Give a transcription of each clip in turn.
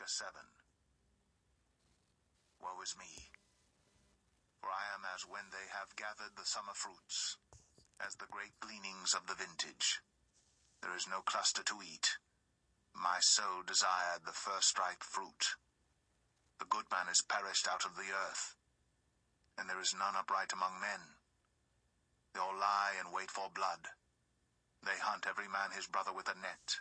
Micah 7. Woe is me, for I am as when they have gathered the summer fruits, as the great gleanings of the vintage. There is no cluster to eat. My soul desired the first ripe fruit. The good man is perished out of the earth, and there is none upright among men. They all lie and wait for blood. They hunt every man his brother with a net,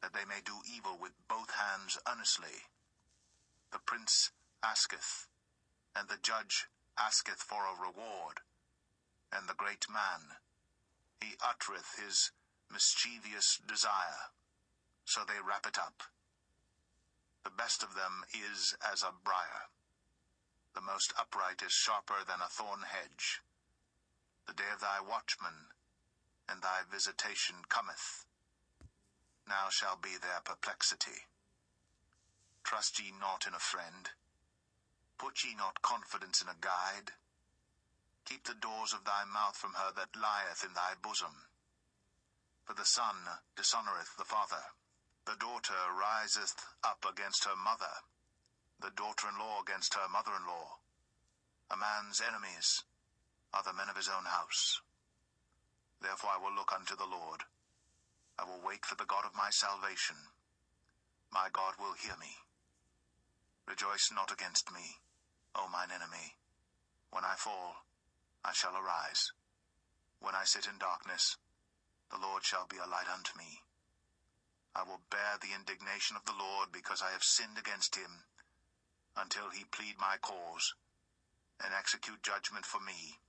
that they may do evil with both hands earnestly. The prince asketh, and the judge asketh for a reward, and the great man, he uttereth his mischievous desire, so they wrap it up. The best of them is as a briar. The most upright is sharper than a thorn hedge. The day of thy watchman and thy visitation cometh. Now shall be their perplexity. Trust ye not in a friend. Put ye not confidence in a guide. Keep the doors of thy mouth from her that lieth in thy bosom. For the son dishonoureth the father. The daughter riseth up against her mother, the daughter-in-law against her mother-in-law. A man's enemies are the men of his own house. Therefore I will look unto the Lord. I will wait for the God of my salvation. My God will hear me. Rejoice not against me, O mine enemy. When I fall, I shall arise. When I sit in darkness, the Lord shall be a light unto me. I will bear the indignation of the Lord, because I have sinned against him, until he plead my cause, and execute judgment for me.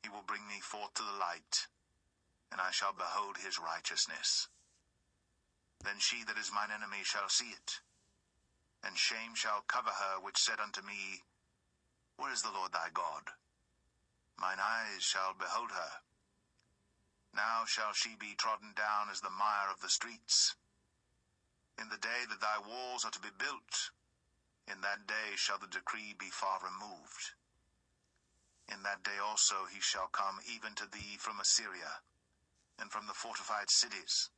He will bring me forth to the light, and I shall behold his righteousness. Then she that is mine enemy shall see it, and shame shall cover her which said unto me, Where is the Lord thy God? Mine eyes shall behold her. Now shall she be trodden down as the mire of the streets. In the day that thy walls are to be built, in that day shall the decree be far removed. In that day also he shall come even to thee from Assyria, and from the fortified cities,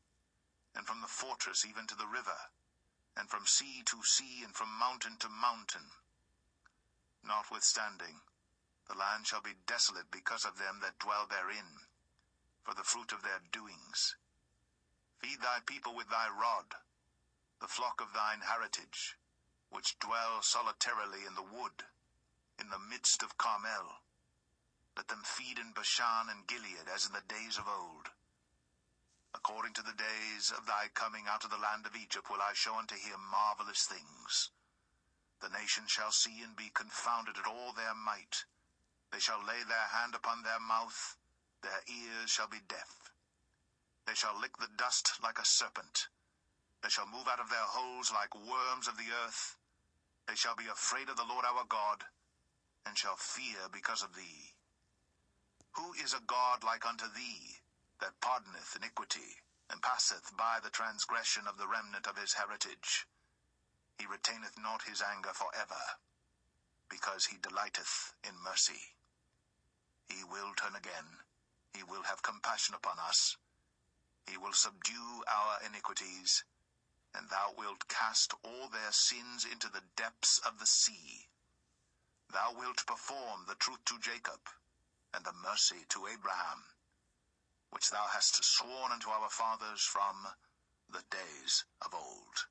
and from the fortress even to the river, and from sea to sea, and from mountain to mountain. Notwithstanding, the land shall be desolate because of them that dwell therein, for the fruit of their doings. Feed thy people with thy rod, the flock of thine heritage, which dwell solitarily in the wood, in the midst of Carmel. Let them feed in Bashan and Gilead, as in the days of old. According to the days of thy coming out of the land of Egypt will I show unto him marvelous things. The nation shall see and be confounded at all their might. They shall lay their hand upon their mouth, their ears shall be deaf. They shall lick the dust like a serpent. They shall move out of their holes like worms of the earth. They shall be afraid of the Lord our God, and shall fear because of thee. Who is a God like unto thee, that pardoneth iniquity, and passeth by the transgression of the remnant of his heritage? He retaineth not his anger for ever, because he delighteth in mercy. He will turn again. He will have compassion upon us. He will subdue our iniquities, and thou wilt cast all their sins into the depths of the sea. Thou wilt perform the truth to Jacob, and the mercy to Abraham, which thou hast sworn unto our fathers from the days of old.